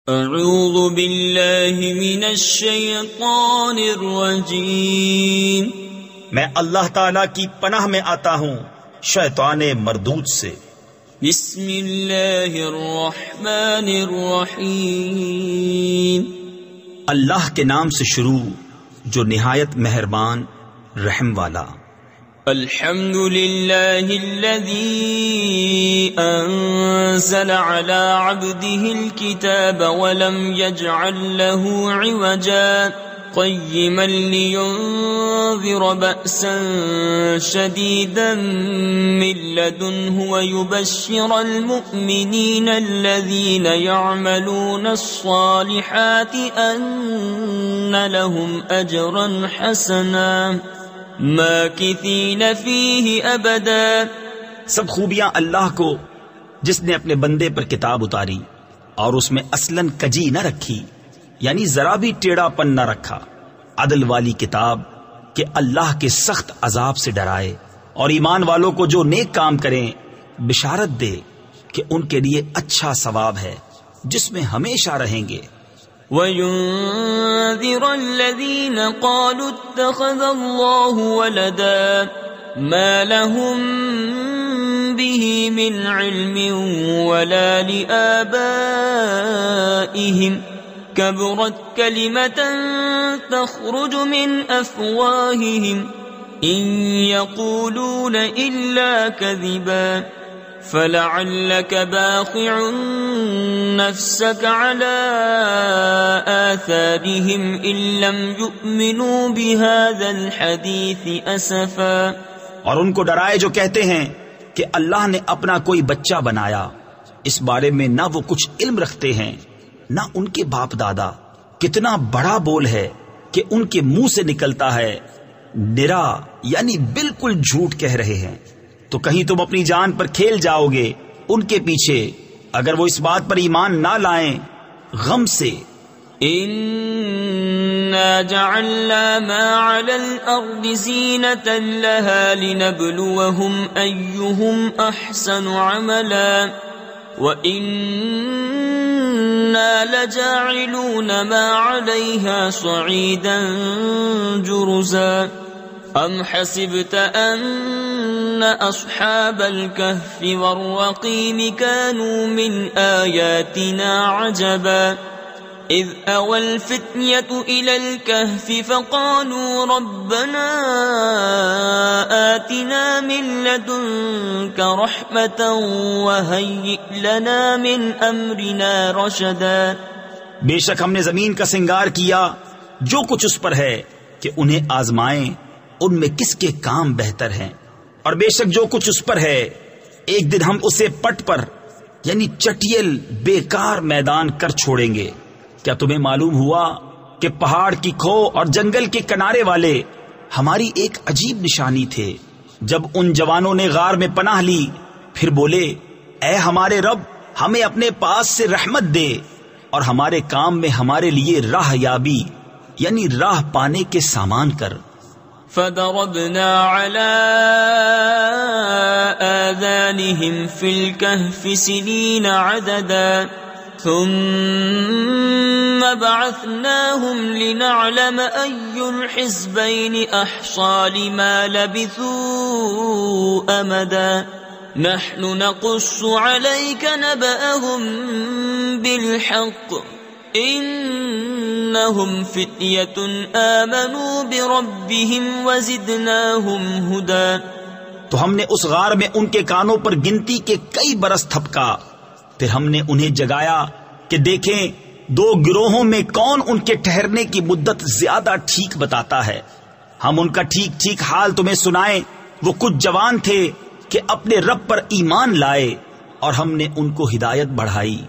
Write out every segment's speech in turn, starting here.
اعوذ باللہ من الشیطان الرجیم، میں اللہ تعالیٰ کی پناہ میں آتا ہوں شیطان مردود سے۔ بسم اللہ الرحمن الرحیم، اللہ کے نام سے شروع جو نہایت مہربان رحم والا۔ الحمد للہ الذی انزل على عبده الكتاب ولم يجعل له عوجا قیما لینذر بأسا شدیدا من لدنه ويبشر المؤمنین الذین يعملون الصالحات ان لهم اجرا حسنا ماکثین فیہ ابدا۔ سب خوبیاں اللہ کو جس نے اپنے بندے پر کتاب اتاری اور اس میں اصلاً کجی نہ رکھی، یعنی ذرا بھی ٹیڑھا پن نہ رکھا، عدل والی کتاب کہ اللہ کے سخت عذاب سے ڈرائے اور ایمان والوں کو جو نیک کام کریں بشارت دے کہ ان کے لیے اچھا ثواب ہے جس میں ہمیشہ رہیں گے۔ وَيُنذِرَ الَّذِينَ قَالُوا اتَّخَذَ اللَّهُ وَلَدًا مَا لَهُم بِهِ مِنْ عِلْمٍ وَلَا لِآبَائِهِمْ كَبُرَتْ كَلِمَةً تَخْرُجُ مِنْ أَفْوَاهِهِمْ إِنْ يَقُولُونَ إِلَّا كَذِبًا فَلَعَلَّكَ بَاخِعٌ نَفْسَكَ عَلَىٰ آثَارِهِمْ إِن لَّمْ يُؤْمِنُوا بِهَٰذَا الْحَدِيثِ أَسَفًا۔ اور ان کو ڈرائے جو کہتے ہیں کہ اللہ نے اپنا کوئی بچہ بنایا، اس بارے میں نہ وہ کچھ علم رکھتے ہیں نہ ان کے باپ دادا۔ کتنا بڑا بول ہے کہ ان کے منہ سے نکلتا ہے، نرا یعنی بالکل جھوٹ کہہ رہے ہیں۔ تو کہیں تم اپنی جان پر کھیل جاؤ گے ان کے پیچھے اگر وہ اس بات پر ایمان نہ لائیں غم سے۔ اِنَّا جَعَلْنَا مَا عَلَى الْأَرْضِ زِينَةً لَهَا لِنَبْلُوَهُمْ أَيُّهُمْ أَحْسَنُ عَمَلًا وَإِنَّا لَجَاعِلُونَ مَا عَلَيْهَا صَعِيدًا جُرُزًا۔ ام حسبت ان اصحاب الكهف والرقيم كانوا من آياتنا عجبا اذ اوى الفتية الى الكهف فقالوا ربنا آتنا من لدنك رحمة وهيئ لنا من امرنا رشدا۔ بے شک ہم نے زمین کا سنگار کیا جو کچھ اس پر ہے کہ انہیں آزمائیں ان میں کس کے کام بہتر ہیں، اور بے شک جو کچھ اس پر ہے ایک دن ہم اسے پٹ پر یعنی چٹیل بیکار میدان کر چھوڑیں گے۔ کیا تمہیں معلوم ہوا کہ پہاڑ کی کھو اور جنگل کے کنارے والے ہماری ایک عجیب نشانی تھے؟ جب ان جوانوں نے غار میں پناہ لی پھر بولے اے ہمارے رب ہمیں اپنے پاس سے رحمت دے اور ہمارے کام میں ہمارے لیے راہ یابی یعنی راہ پانے کے سامان کر۔ فَضَرَبْنَا عَلَىٰ آذَانِهِمْ فِي الْكَهْفِ سِنِينَ عَدَدًا ثُمَّ بَعَثْنَاهُمْ لِنَعْلَمَ أَيُّ الْحِزْبَيْنِ أَحْصَىٰ لِمَا لَبِثُوا أَمَدًا نَحْنُ نَقُصُّ عَلَيْكَ نَبَأَهُم بِالْحَقِّ انہم فتیۃ آمنوا بربہم وزدناہم ہدی۔ تو ہم نے اس غار میں ان کے کانوں پر گنتی کے کئی برس تھپکا، پھر ہم نے انہیں جگایا کہ دیکھیں دو گروہوں میں کون ان کے ٹھہرنے کی مدت زیادہ ٹھیک بتاتا ہے۔ ہم ان کا ٹھیک ٹھیک حال تمہیں سنائیں۔ وہ کچھ جوان تھے کہ اپنے رب پر ایمان لائے اور ہم نے ان کو ہدایت بڑھائی۔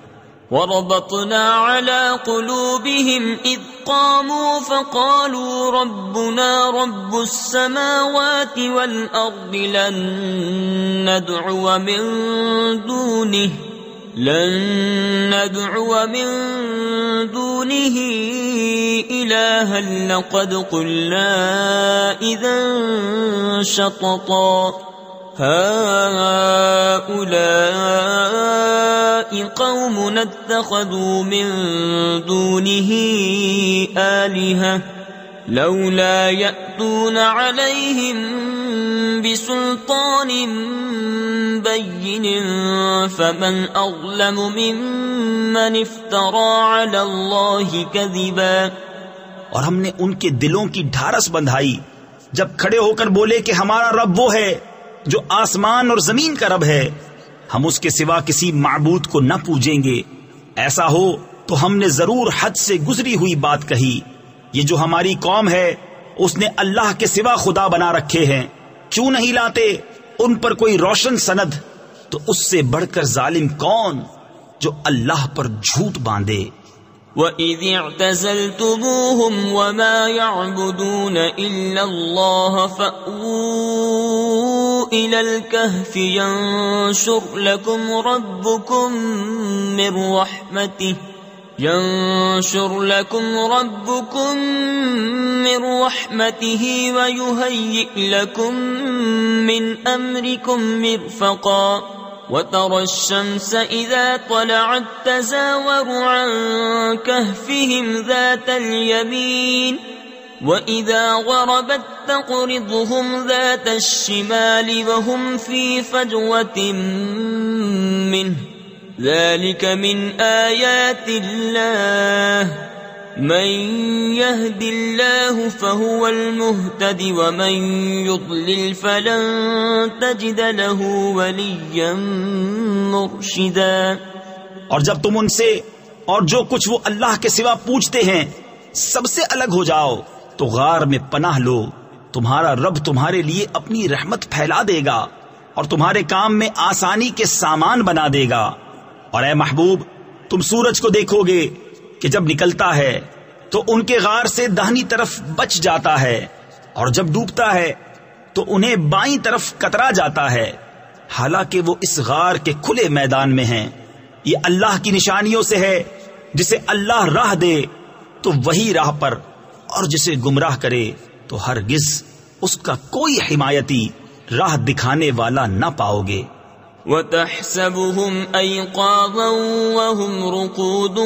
وَرَبَطْنَا عَلَىٰ قُلُوبِهِمْ إِذْ قَامُوا فَقَالُوا رَبُّنَا رَبُّ السَّمَاوَاتِ وَالْأَرْضِ لَن نَّدْعُوَ مِن دُونِهِ إِلَٰهًا لَّقَدْ قُلْنَا إِذًا شَطَطًا۔ هؤلاء قوم اتخذوا من دونه آلهة لولا يأتون عليهم بسلطان بين فمن أظلم ممن افترى على الله كذبا. اور ہم نے ان کے دلوں کی ڈھارس بندھائی جب کھڑے ہو کر بولے کہ ہمارا رب وہ ہے جو آسمان اور زمین کا رب ہے، ہم اس کے سوا کسی معبود کو نہ پوجیں گے. ایسا ہو تو ہم نے ضرور حد سے گزری ہوئی بات کہی. یہ جو ہماری قوم ہے اس نے اللہ کے سوا خدا بنا رکھے ہیں. کیوں نہیں لاتے ان پر کوئی روشن سند؟ تو اس سے بڑھ کر ظالم کون جو اللہ پر جھوٹ باندھے. وَإِذِ اعْتَزَلْتُمُوهُمْ وَمَا يَعْبُدُونَ إِلَّا اللَّهَ فَأْوُوا إِلَى الْكَهْفِ يَنشُرْ لَكُمْ رَبُّكُمْ مِنْ رَحْمَتِهِ وَيُهَيِّئْ لَكُمْ مِنْ أَمْرِكُمْ مِرْفَقًا. وَتَرَى الشَّمْسَ إِذَا طَلَعَتْ تَزَاوَرُ عَنْ كَهْفِهِمْ ذَاتَ الْيَمِينِ وَإِذَا غَرَبَتْ تَقْرِضُهُمْ ذَاتَ الشِّمَالِ وَهُمْ فِي فَجْوَةٍ مِّنْهُ ذَلِكَ مِنْ آيَاتِ اللَّهِ مَنْ يَهْدِ اللَّهُ فَهُوَ الْمُهْتَدِ وَمَنْ يُضْلِلْ فَلَنْ تَجِدَ لَهُ وَلِيًّا مُرْشِدًا. اور جب تم ان سے اور جو کچھ وہ اللہ کے سوا پوچھتے ہیں سب سے الگ ہو جاؤ تو غار میں پناہ لو. تمہارا رب تمہارے لیے اپنی رحمت پھیلا دے گا اور تمہارے کام میں آسانی کے سامان بنا دے گا. اور اے محبوب تم سورج کو دیکھو گے کہ جب نکلتا ہے تو ان کے غار سے داہنی طرف بچ جاتا ہے اور جب ڈوبتا ہے تو انہیں بائیں طرف کترا جاتا ہے، حالانکہ وہ اس غار کے کھلے میدان میں ہیں. یہ اللہ کی نشانیوں سے ہے. جسے اللہ راہ دے تو وہی راہ پر، اور جسے گمراہ کرے تو ہرگز اس کا کوئی حمایتی راہ دکھانے والا نہ پاؤ گے. وَتَحْسَبُهُمْ أَيْقَاظًا وَهُمْ رُقُودٌ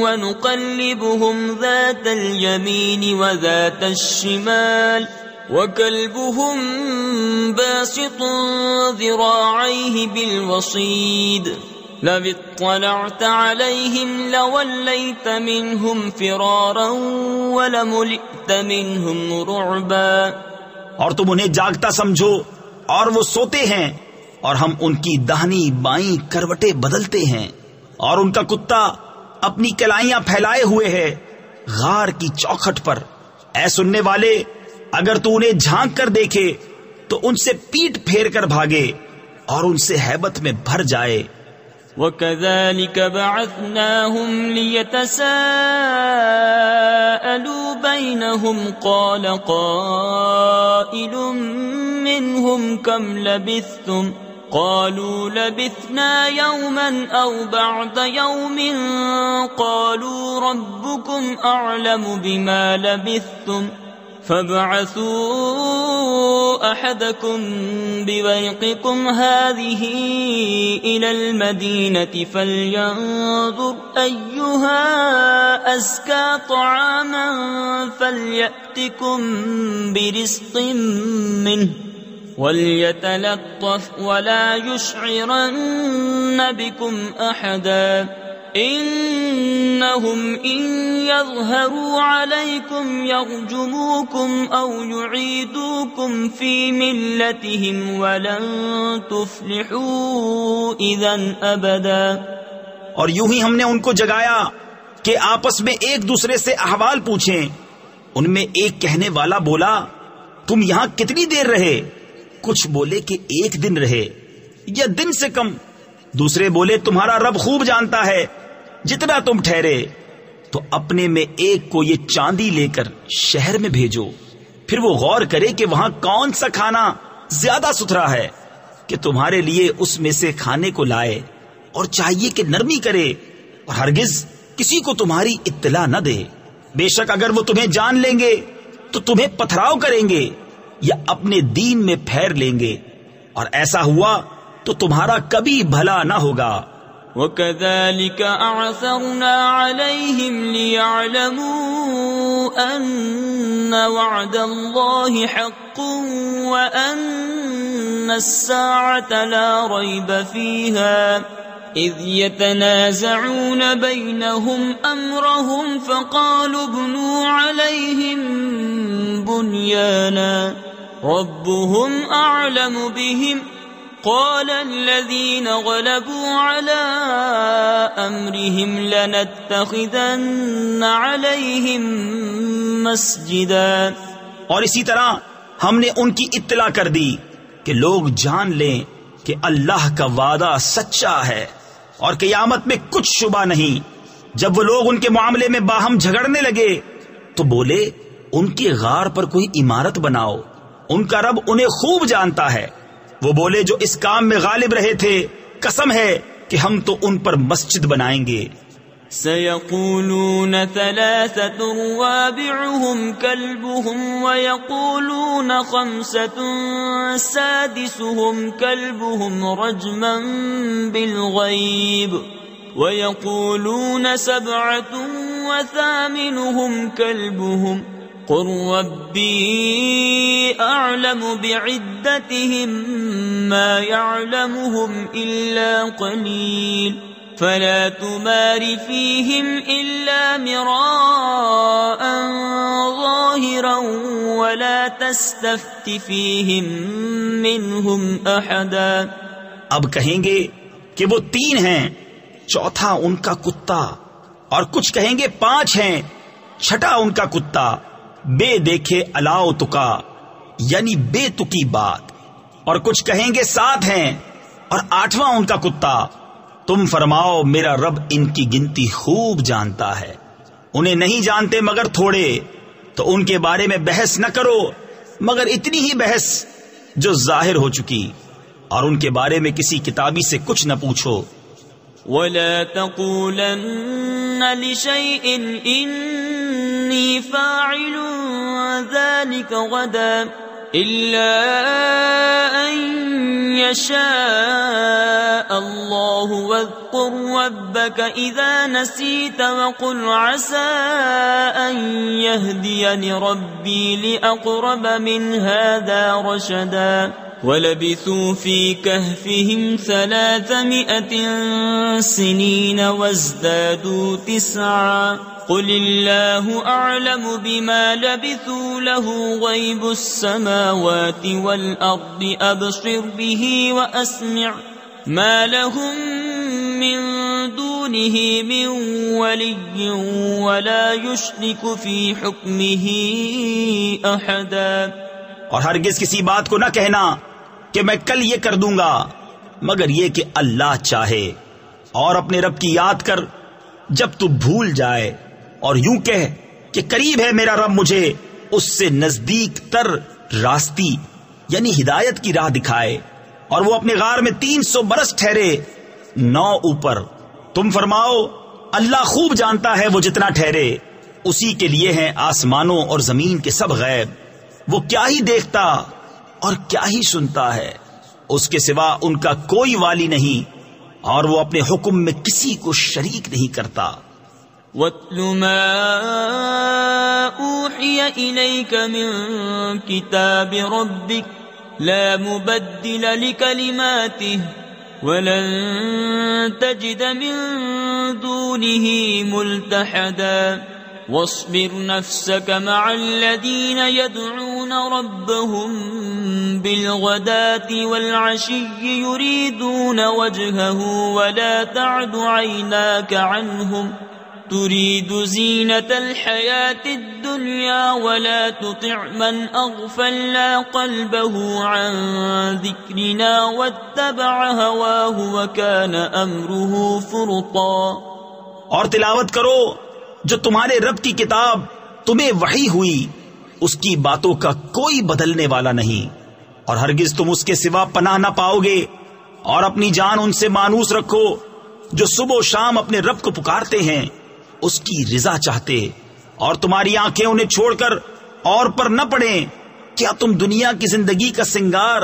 وَنُقَلِّبُهُمْ ذَاتَ الْيَمِينِ وَذَاتَ الشِّمَالِ وَكَلْبُهُمْ بَاسِطٌ ذِرَاعَيْهِ بِالْوَصِيدِ لَوِ اطَّلَعْتَ عَلَيْهِمْ لَوَلَّيْتَ مِنْهُمْ فِرَارًا وَلَمُلِئْتَ مِنْهُمْ رُعْبًا. اور تم انہیں جاگتا سمجھو اور وہ سوتے ہیں، اور ہم ان کی داہنی بائیں کروٹیں بدلتے ہیں، اور ان کا کتا اپنی کلائیاں پھیلائے ہوئے ہے غار کی چوکھٹ پر. اے سننے والے، اگر تو انہیں جھانک کر دیکھے تو ان سے پیٹ پھیر کر بھاگے اور ان سے ہیبت میں بھر جائے. وَكَذَلِكَ بَعَثْنَاهُمْ لِيَتَسَاءَلُوا بَيْنَهُمْ قَالَ قَائِلٌ مِّنْهُمْ كَمْ لَبِثْتُمْ قَالُوا لَبِثْنَا يَوْمًا أَوْ بَعْضَ يَوْمٍ قَالُوا رَبُّكُمْ أَعْلَمُ بِمَا لَبِثْتُمْ فَابْعَثُوا أَحَدَكُمْ بِوَرِقِكُمْ هَذِهِ إِلَى الْمَدِينَةِ فَلْيَنظُرْ أَيُّهَا أَزْكَى طَعَامًا فَلْيَأْتِكُمْ بِرِزْقٍ مِّنْهُ وَلْيَتَلَطَّفْ وَلَا يُشْعِرَنَّ بِكُمْ أَحَدًا إِنَّهُمْ إِنْ يَظْهَرُوا عَلَيْكُمْ يَرْجُمُوكُمْ أَوْ يُعِيدُوكُمْ فِي مِلَّتِهِمْ وَلَنْ تُفْلِحُوا إِذًا أَبَدًا. اور یوں ہی ہم نے ان کو جگایا کہ آپس میں ایک دوسرے سے احوال پوچھیں. ان میں ایک کہنے والا بولا، تم یہاں کتنی دیر رہے؟ کچھ بولے کہ 1 دن رہے یا دن سے کم. دوسرے بولے تمہارا رب خوب جانتا ہے جتنا تم ٹھہرے. تو اپنے میں ایک کو یہ چاندی لے کر شہر میں بھیجو، پھر وہ غور کرے کہ وہاں کون سا کھانا زیادہ ستھرا ہے کہ تمہارے لیے اس میں سے کھانے کو لائے، اور چاہیے کہ نرمی کرے اور ہرگز کسی کو تمہاری اطلاع نہ دے. بے شک اگر وہ تمہیں جان لیں گے تو تمہیں پتھراؤ کریں گے یا اپنے دین میں پھیر لیں گے، اور ایسا ہوا تو تمہارا کبھی بھلا نہ ہوگا. وَكَذَلِكَ أَعْثَرْنَا عَلَيْهِمْ لِيَعْلَمُوا أَنَّ وَعْدَ اللَّهِ حَقٌّ وَأَنَّ السَّاعَةَ لَا رَيْبَ فِيهَا إِذْ يَتَنَازَعُونَ بَيْنَهُمْ أَمْرَهُمْ فَقَالُوا ابْنُوا عَلَيْهِمْ بُنْيَانًا رَبُّهُمْ أَعْلَمُ بِهِمْ قال الذين غلبوا على أمرهم لنتخذن عليهم مسجدا. اور اسی طرح ہم نے ان کی اطلاع کر دی کہ لوگ جان لیں کہ اللہ کا وعدہ سچا ہے اور قیامت میں کچھ شبہ نہیں. جب وہ لوگ ان کے معاملے میں باہم جھگڑنے لگے تو بولے ان کے غار پر کوئی عمارت بناؤ، ان کا رب انہیں خوب جانتا ہے. وہ بولے جو اس کام میں غالب رہے تھے قسم ہے کہ ہم تو ان پر مسجد بنائیں گے. سيقولون ثلاثة رابعهم كلبهم ويقولون خمسة سادسهم كلبهم رجما بالغيب ويقولون سبعة وثامنهم كلبهم قل ربي أعلم بعدتهم ما يعلمهم إلا قليل فلا تمار فيهم إلا مراء ظاهرا ولا تستفت فيهم منهم أحدا. اب کہیں گے کہ وہ 3 ہیں، چوتھا ان کا کتا، اور کچھ کہیں گے 5 ہیں، چھٹا ان کا کتا. بے دیکھے الاؤ تکا یعنی بے تکی بات. اور کچھ کہیں گے 7 ہیں اور 8واں ان کا کتا. تم فرماؤ میرا رب ان کی گنتی خوب جانتا ہے، انہیں نہیں جانتے مگر تھوڑے. تو ان کے بارے میں بحث نہ کرو مگر اتنی ہی بحث جو ظاہر ہو چکی، اور ان کے بارے میں کسی کتابی سے کچھ نہ پوچھو. وَلَا تَقُولَنَّ لِشَيْءٍ إِنِّي فَاعِلٌ ذَلِكَ غَدًا إِلَّا أَن يَشَاءَ اللَّهُ وَاذْكُر رَّبَّكَ إِذَا نَسِيتَ وَقُلْ عَسَىٰ أَن يَهْدِيَنِ رَبِّي لِأَقْرَبَ مِنْ هَٰذَا رَشَدًا. وَلَبِثُوا فِي كَهْفِهِمْ 300 سِنِينَ وَازْدَادُوا 9 قُلِ اللَّهُ أَعْلَمُ بِمَا لَبِثُوا لَهُ غَيْبُ السَّمَاوَاتِ وَالْأَرْضِ أَبْصِرْ بِهِ وَأَسْمِعْ مَا لَهُم مِّن دُونِهِ مِن وَلِيٍّ وَلَا يُشْرِكُ فِي حُكْمِهِ أَحَدًا. اور ہرگز کسی بات کو نہ کہنا کہ میں کل یہ کر دوں گا مگر یہ کہ اللہ چاہے، اور اپنے رب کی یاد کر جب تو بھول جائے، اور یوں کہہ کہ قریب ہے میرا رب مجھے اس سے نزدیک تر راستی یعنی ہدایت کی راہ دکھائے. اور وہ اپنے غار میں 300 برس ٹھہرے 9 اوپر. تم فرماؤ اللہ خوب جانتا ہے وہ جتنا ٹھہرے، اسی کے لیے ہیں آسمانوں اور زمین کے سب غیب. وہ کیا ہی دیکھتا اور کیا ہی سنتا ہے، اس کے سوا ان کا کوئی والی نہیں، اور وہ اپنے حکم میں کسی کو شریک نہیں کرتا. وَاتْلُ مَا أُوحِيَ إِلَيْكَ مِن كِتَابِ رَبِّكَ لَا مُبَدِّلَ لِكَلِمَاتِهِ وَلَن تَجِدَ مِن دُونِهِ مُلْتَحَدًا. واصبر نفسك مع الذين يدعون ربهم بالغداة والعشي يريدون وجهه ولا تعد عيناك عنهم تريد زينة الحياة الدنيا ولا تطع من أغفلنا قلبه عن ذكرنا واتبع هواه وكان أمره فرطا. اور تلاوت کرو جو تمہارے رب کی کتاب تمہیں وحی ہوئی، اس کی باتوں کا کوئی بدلنے والا نہیں، اور ہرگز تم اس کے سوا پناہ نہ پاؤ گے. اور اپنی جان ان سے مانوس رکھو جو صبح و شام اپنے رب کو پکارتے ہیں اس کی رضا چاہتے، اور تمہاری آنکھیں انہیں چھوڑ کر اور پر نہ پڑیں. کیا تم دنیا کی زندگی کا سنگار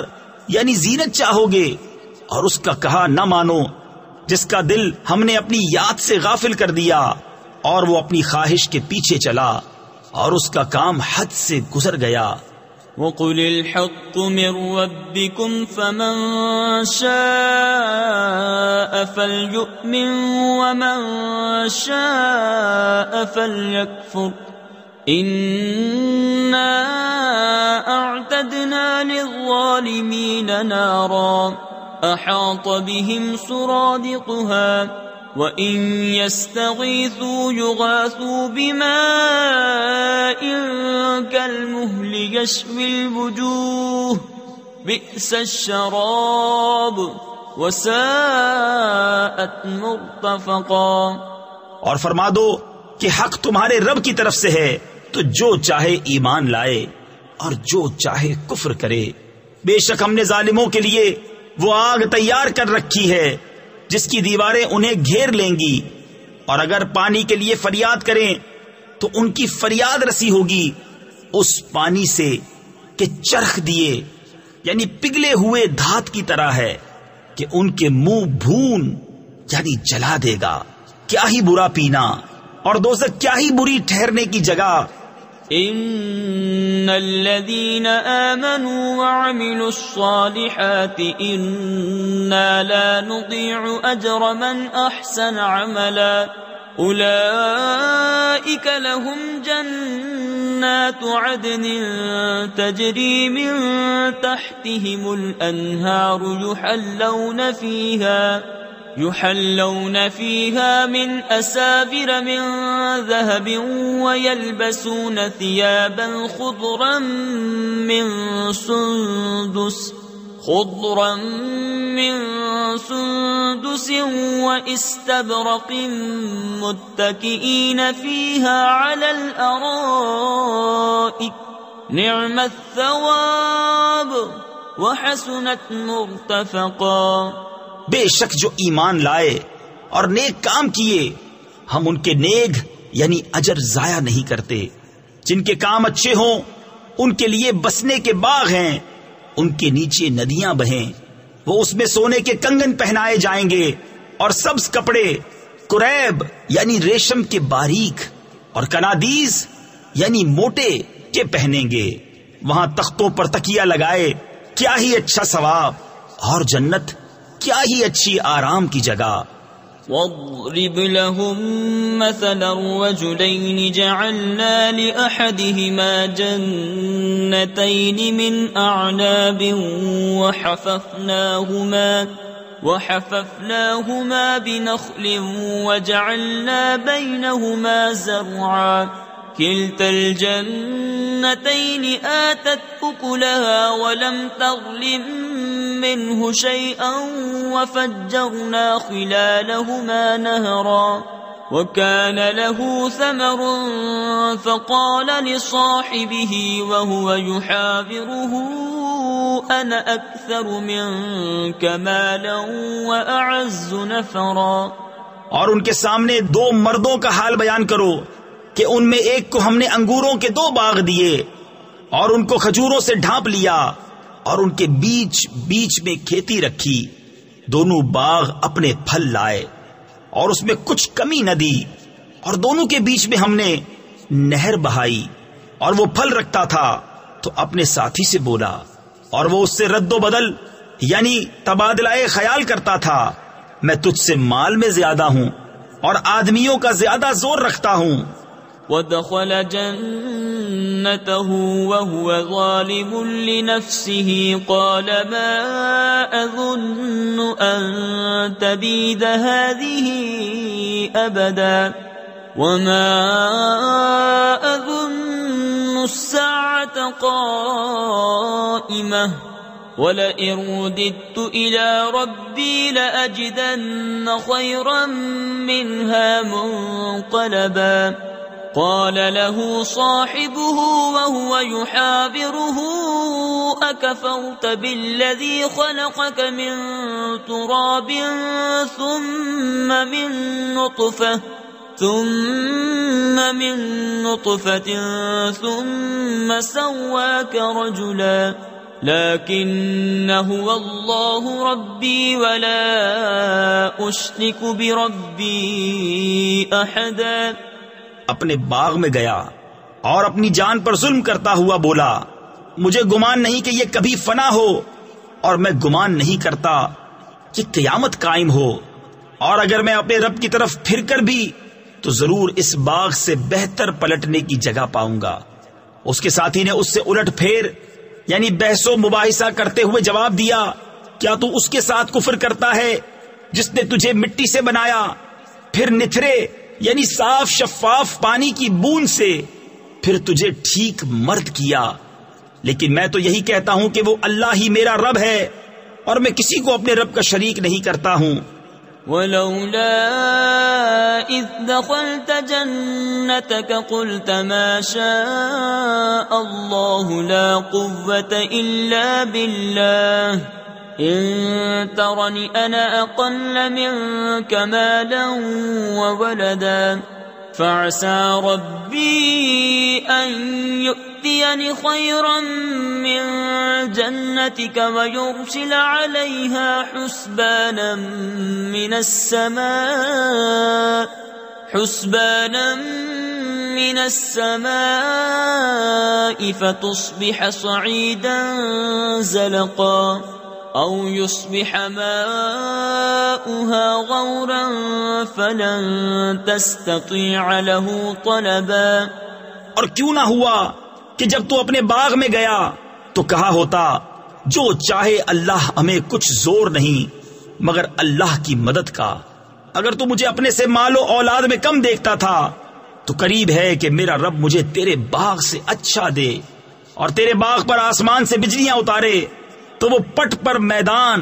یعنی زینت چاہو گے، اور اس کا کہا نہ مانو جس کا دل ہم نے اپنی یاد سے غافل کر دیا، اور وہ اپنی خواہش کے پیچھے چلا اور اس کا کام حد سے گزر گیا۔ وَقُلِ الْحَقُّ مِنْ رَبِّكُمْ فَمَنْ شَاءَ فَلْيُؤْمِنْ وَمَنْ شَاءَ فَلْيَكْفُرْ إِنَّا أَعْتَدْنَا لِلظَّالِمِينَ نَارًا أَحَاطَ بِهِمْ سُرَادِقُهَا وَإِنْ يَسْتَغِيثُوا يُغَاثُوا بِمَاءٍ كَالْمُهْلِ يَشْوِي الْوُجُوهَ بِئْسَ الشَّرَابُ وَسَاءَتْ مُرْتَفَقًا۔ اور فرما دو کہ حق تمہارے رب کی طرف سے ہے، تو جو چاہے ایمان لائے اور جو چاہے کفر کرے۔ بے شک ہم نے ظالموں کے لیے وہ آگ تیار کر رکھی ہے جس کی دیواریں انہیں گھیر لیں گی، اور اگر پانی کے لیے فریاد کریں تو ان کی فریاد رسی ہوگی اس پانی سے کہ چرخ دیے، یعنی پگھلے ہوئے دھات کی طرح ہے کہ ان کے منہ بھون یعنی جلا دے گا۔ کیا ہی برا پینا، اور دوزخ کیا ہی بری ٹھہرنے کی جگہ۔ ان الذين آمنوا وعملوا الصالحات انا لا نضيع اجر من احسن عملا اولئك لهم جنات عدن تجري من تحتهم الانهار يحلون فيها من أساور من ذهب ويلبسون ثيابا خضرا من سندس واستبرق متكئين فيها على الأرائك نعم الثواب وحسنت مرتفقا۔ بے شک جو ایمان لائے اور نیک کام کیے ہم ان کے نیک یعنی اجر ضائع نہیں کرتے۔ جن کے کام اچھے ہوں ان کے لیے بسنے کے باغ ہیں، ان کے نیچے ندیاں بہیں، وہ اس میں سونے کے کنگن پہنائے جائیں گے اور سبز کپڑے، کریب یعنی ریشم کے باریک اور کنادیز یعنی موٹے کے پہنیں گے۔ وہاں تختوں پر تکیہ لگائے، کیا ہی اچھا ثواب، اور جنت کیا ہی اچھی آرام کی جگہ۔ واضرب لهم مثلا الرجلين جعلنا لأحدهما جنتين من أعناب وحففناهما بنخل وجعلنا بينهما زرعا كلتا الجنتين آتت أكلها ولم تظلم منه شيئا وفجرنا خلالهما نهرا وكان له ثمر فقال لصاحبه وهو يحاوره أنا أكثر منك مالا وأعز نفرا۔ اور ان کے سامنے دو مردوں کا حال بیان کرو کہ ان میں ایک کو ہم نے انگوروں کے 2 باغ دیے اور ان کو کھجوروں سے ڈھانپ لیا اور ان کے بیچ بیچ میں کھیتی رکھی، دونوں باغ اپنے پھل لائے اور اس میں کچھ کمی نہ دی، اور دونوں کے بیچ میں ہم نے نہر بہائی، اور وہ پھل رکھتا تھا تو اپنے ساتھی سے بولا، اور وہ اس سے رد و بدل یعنی تبادلہ خیال کرتا تھا، میں تجھ سے مال میں زیادہ ہوں اور آدمیوں کا زیادہ زور رکھتا ہوں۔ ودخل جنته وهو ظالم لنفسه قال ما أظن أن تبيد هذه أبدا وما أظن الساعة قائمة ولئن رددت إلى ربي لأجدن خيرا منها منقلبا قال له صاحبه وهو يحاوره أكفرت بالذي خلقك من تراب ثم من نطفة ثم سواك رجلا لكن هو الله ربي ولا أشرك بربي أحدا. اپنے باغ میں گیا اور اپنی جان پر ظلم کرتا ہوا بولا مجھے گمان نہیں کہ یہ کبھی فنا ہو، اور میں گمان نہیں کرتا کہ قیامت قائم ہو، اور اگر میں اپنے رب کی طرف پھر کر بھی تو ضرور اس باغ سے بہتر پلٹنے کی جگہ پاؤں گا. اس کے ساتھی نے اس سے الٹ پھیر یعنی بحث و مباحثہ کرتے ہوئے جواب دیا کیا تو اس کے ساتھ کفر کرتا ہے جس نے تجھے مٹی سے بنایا، پھر نتھرے یعنی صاف شفاف پانی کی بوند سے پھر تجھے ٹھیک مرد کیا. لیکن میں تو یہی کہتا ہوں کہ وہ اللہ ہی میرا رب ہے اور میں کسی کو اپنے رب کا شریک نہیں کرتا ہوں. ولولا إذ دخلت جنتك قلت ما شاء الله لا قوة إلا بالله إن ترني أنا أقل منك مالا وولدا فعسى ربي أن يؤتيني خيرا من جنتك ويرسل عليها حسبانا من السماء فتصبح صعيدا زلقا أو يصبح ماؤها غورا فلن تستطيع له طلبا. اور کیوں نہ ہوا کہ جب تو اپنے باغ میں گیا تو کہا ہوتا جو چاہے اللہ، ہمیں کچھ زور نہیں مگر اللہ کی مدد کا. اگر تو مجھے اپنے سے مال و اولاد میں کم دیکھتا تھا تو قریب ہے کہ میرا رب مجھے تیرے باغ سے اچھا دے اور تیرے باغ پر آسمان سے بجلیاں اتارے تو وہ پٹ پر میدان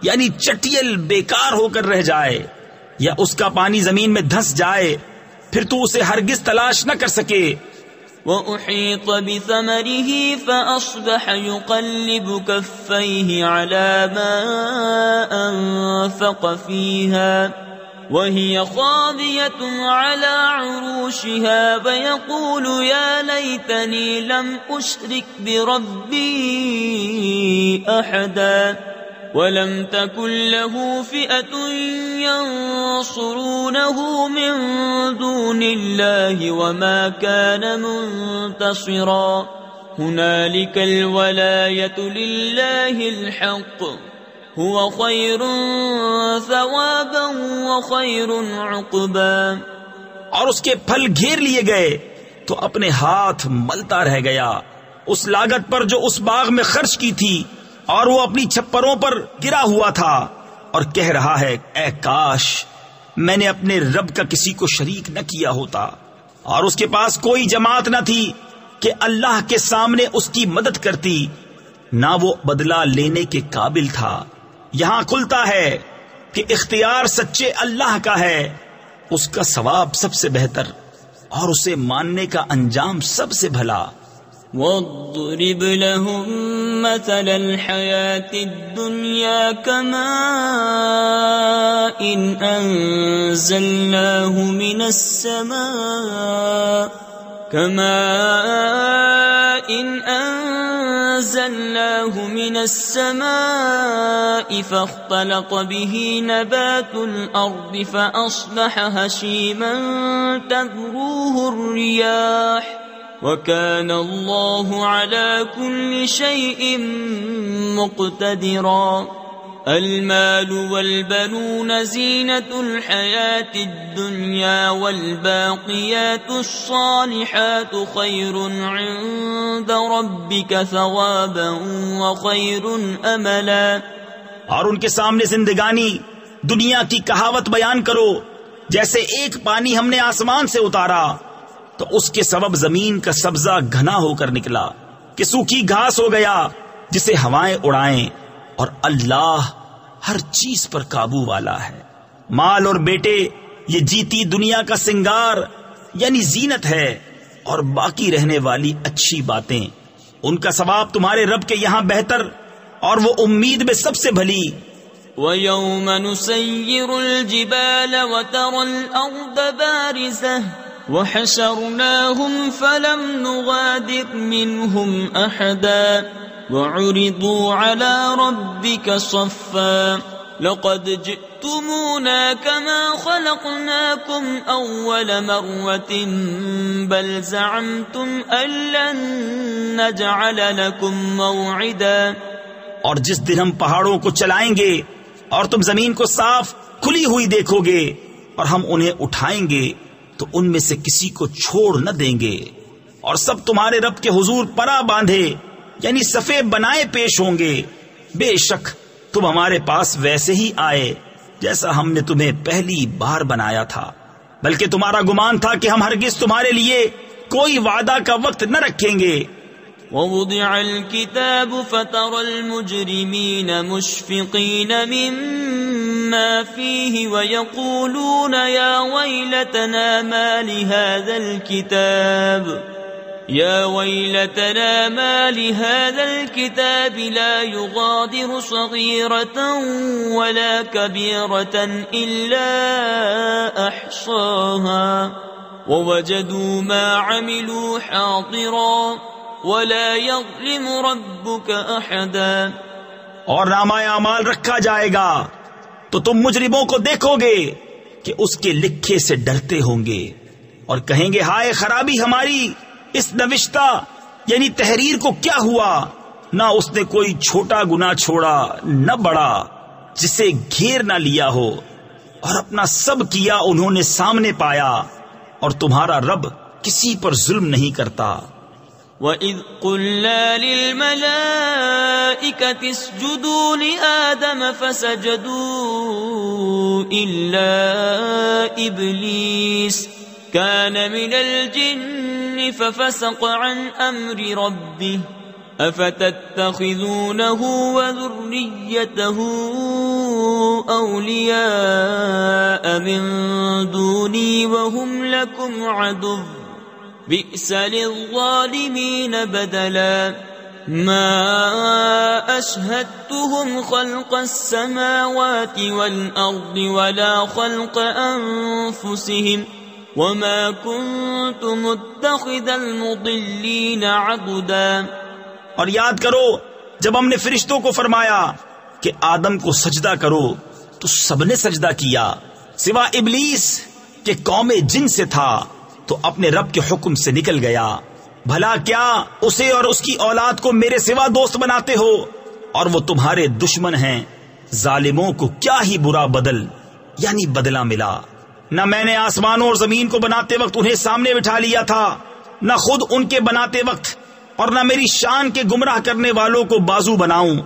یعنی چٹیل بیکار ہو کر رہ جائے، یا اس کا پانی زمین میں دھس جائے پھر تو اسے ہرگز تلاش نہ کر سکے. وَأُحِيطَ بِثَمَرِهِ فَأَصْبَحَ يُقَلِّبُ كَفَّيْهِ عَلَى مَا أَنفَقَ فِيهَا وَهِيَ خَاوِيَةٌ عَلَى عُرُوشِهَا وَيَقُولُ يَا لَيْتَنِي لَمْ أُشْرِكْ بِرَبِّي أَحَدًا وَلَمْ تَكُنْ لَهُ فِئَةٌ يَنصُرُونَهُ مِنْ دُونِ اللَّهِ وَمَا كَانَ مُنْتَصِرًا. هُنَالِكَ الْوَلَايَةُ لِلَّهِ الْحَقِّ هُوَ خَيْرٌ ثَوَابًا وَخَيْرٌ عُقْبًا. اور اس کے پھل گھیر لیے گئے تو اپنے ہاتھ ملتا رہ گیا اس لاگت پر جو اس باغ میں خرچ کی تھی، اور وہ اپنی چھپروں پر گرا ہوا تھا اور کہہ رہا ہے اے کاش میں نے اپنے رب کا کسی کو شریک نہ کیا ہوتا. اور اس کے پاس کوئی جماعت نہ تھی کہ اللہ کے سامنے اس کی مدد کرتی، نہ وہ بدلہ لینے کے قابل تھا. یہاں کھلتا ہے کہ اختیار سچے اللہ کا ہے، اس کا ثواب سب سے بہتر اور اسے ماننے کا انجام سب سے بھلا. وَاضْرِبْ لَهُم مَّثَلَ الْحَيَاةِ الدُّنْيَا كَمَاءٍ أَنزَلْنَاهُ مِنَ السَّمَاءِ فَاخْتَلَطَ بِهِ نَبَاتُ الْأَرْضِ فَأَصْبَحَ هَشِيمًا تَذْرُوهُ الرِّيَاحُ وَكَانَ اللَّهُ عَلَى كُلِّ شَيْءٍ مُقْتَدِرًا. الْمَالُ وَالْبَنُونَ زِينَةُ الْحَيَاةِ الدُّنْيَا وَالْبَاقِيَاتُ الصَّالِحَاتُ خَيْرٌ عِندَ رَبِّكَ ثَوَابًا وَخَيْرٌ أَمَلًا. اور ان کے سامنے زندگانی دنیا کی کہاوت بیان کرو جیسے ایک پانی ہم نے آسمان سے اتارا تو اس کے سبب زمین کا سبزہ گھنا ہو کر نکلا کہ سوکھی گھاس ہو گیا جسے ہوائیں اڑائیں، اور اللہ ہر چیز پر قابو والا ہے. مال اور بیٹے یہ جیتی دنیا کا سنگار یعنی زینت ہے، اور باقی رہنے والی اچھی باتیں ان کا ثواب تمہارے رب کے یہاں بہتر اور وہ امید میں سب سے بھلی. وَيَوْمَ نُسَيِّرُ الْجِبَالَ وَتَرَى الْأَرْضَ بَارِزَةً وَحَشَرْنَاهُمْ فَلَمْ نُغَادِرْ مِنْهُمْ أَحَدًا وعرضوا على ربك صفا لقد جئتمونا كما خلقناكم أول مرة بل زعمتم أن لن نجعل لكم موعدا. اور جس دن ہم پہاڑوں کو چلائیں گے اور تم زمین کو صاف کھلی ہوئی دیکھو گے اور ہم انہیں اٹھائیں گے تو ان میں سے کسی کو چھوڑ نہ دیں گے، اور سب تمہارے رب کے حضور پرا باندھے یعنی صفے بنائے پیش ہوں گے. بے شک تم ہمارے پاس ویسے ہی آئے جیسا ہم نے تمہیں پہلی بار بنایا تھا، بلکہ تمہارا گمان تھا کہ ہم ہرگز تمہارے لیے کوئی وعدہ کا وقت نہ رکھیں گے. ووضع الكتاب فترى المجرمين مشفقين مما فيه ويقولون يا ويلتنا ما لهذا الكتاب لا يغادر صغيرة ولا كبيرة إلا أحصاها ووجدوا ما عملوا حاضرا ولا يظلم ربك أحدا. اور نامہ اعمال رکھا جائے گا تو تم مجرموں کو دیکھو گے کہ اس کے لکھے سے ڈرتے ہوں گے اور کہیں گے ہائے خرابی ہماری، اس نوشتہ یعنی تحریر کو کیا ہوا؟ نہ اس نے کوئی چھوٹا گناہ چھوڑا نہ بڑا جسے گھیر نہ لیا ہو، اور اپنا سب کیا انہوں نے سامنے پایا، اور تمہارا رب کسی پر ظلم نہیں کرتا. وَإِذْ قُلْنَا لِلْمَلَائِكَةِ اسْجُدُوا لِآدَمَ فَسَجَدُوا إِلَّا إِبْلِيسَ كَانَ مِنَ الْجِنِّ فَفَسَقَ عَنْ أَمْرِ رَبِّهِ أَفَتَتَّخِذُونَهُ وَذُرِّيَّتَهُ أَوْلِيَاءَ مِن دُونِي وَهُمْ لَكُمْ عَدُوٌّ بئس للظالمين بدلا. ما أشهدتهم خلق السماوات والأرض ولا خلق أنفسهم وما كنت متخذ المضلين عضدا. اور یاد کرو جب ہم نے فرشتوں کو فرمایا کہ آدم کو سجدہ کرو تو سب نے سجدہ کیا سوا ابلیس کہ قوم جن سے تھا تو اپنے رب کے حکم سے نکل گیا. بھلا کیا اسے اور اس کی اولاد کو میرے سوا دوست بناتے ہو، اور وہ تمہارے دشمن ہیں. ظالموں کو کیا ہی برا بدل یعنی بدلہ ملا. نہ میں نے آسمانوں اور زمین کو بناتے وقت انہیں سامنے بٹھا لیا تھا، نہ خود ان کے بناتے وقت، اور نہ میری شان کے گمراہ کرنے والوں کو بازو بناؤں.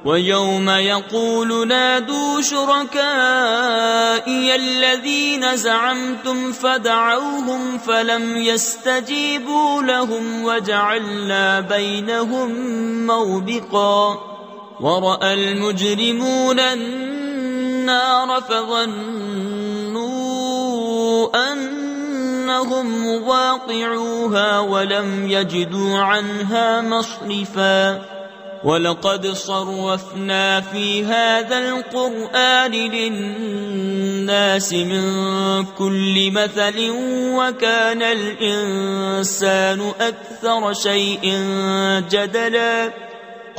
وَيَوْمَ يَقُولُ نَادُوا شُرَكَائِيَ الَّذِينَ زَعَمْتُمْ فَدَعَوْهُمْ فَلَمْ يَسْتَجِيبُوا لَهُمْ وَجَعَلْنَا بَيْنَهُمْ مَوْبِقًا. وَرَأَى الْمُجْرِمُونَ النَّارَ فَظَنُّوا أَنَّهُمْ مُوَاقِعُوهَا وَلَمْ يَجِدُوا عَنْهَا مَصْرِفًا. وَلَقَدْ صَرَّفْنَا فِي هَذَا الْقُرْآنِ لِلنَّاسِ مِنْ كُلِّ مَثَلٍ وَكَانَ الْإِنسَانُ أَكْثَرَ شَيْءٍ جَدَلًا.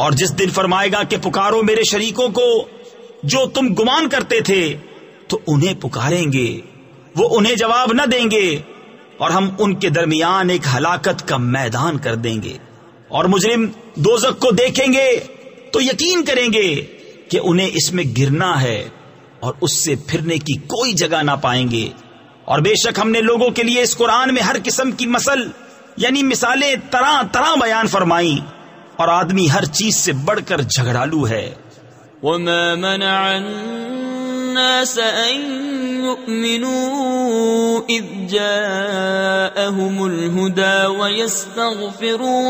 اور جس دن فرمائے گا کہ پکارو میرے شریکوں کو جو تم گمان کرتے تھے تو انہیں پکاریں گے، وہ انہیں جواب نہ دیں گے، اور ہم ان کے درمیان ایک ہلاکت کا میدان کر دیں گے. اور مجرم دوزخ کو دیکھیں گے تو یقین کریں گے کہ انہیں اس میں گرنا ہے اور اس سے پھرنے کی کوئی جگہ نہ پائیں گے. اور بے شک ہم نے لوگوں کے لیے اس قرآن میں ہر قسم کی مثل یعنی مثالیں طرح طرح بیان فرمائیں، اور آدمی ہر چیز سے بڑھ کر جھگڑالو ہے. وَمَا مَنَعَ النَّاسَ أَن يُؤْمِنُوا إِذْ جَاءَهُمُ الْهُدَى وَيَسْتَغْفِرُوا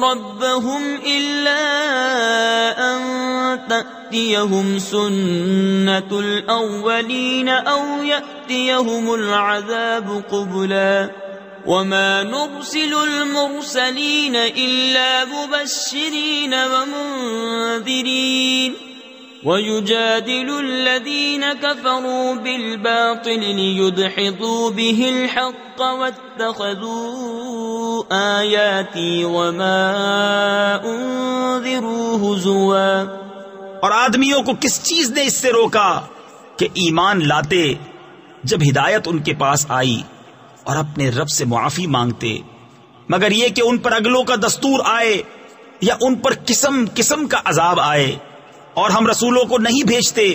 رَبَّهُمْ إِلَّا أَن تَأْتِيَهُمْ سُنَّةُ الْأَوَّلِينَ أَوْ يَأْتِيَهُمُ الْعَذَابُ قُبُلًا. وَمَا نُرْسِلُ الْمُرْسَلِينَ إِلَّا مُبَشِّرِينَ وَمُنذِرِينَ وَيُجَادِلُ الَّذِينَ كَفَرُوا بِالْبَاطِلِ لِيُدْحِضُوا بِهِ الْحَقَّ وَاتَّخَذُوا آيَاتِي وَمَا أُنذِرُوا هُزُوًا۔ اور آدمیوں کو کس چیز نے اس سے روکا کہ ایمان لاتے جب ہدایت ان کے پاس آئی اور اپنے رب سے معافی مانگتے، مگر یہ کہ ان پر اگلوں کا دستور آئے یا ان پر قسم قسم کا عذاب آئے۔ اور ہم رسولوں کو نہیں بھیجتے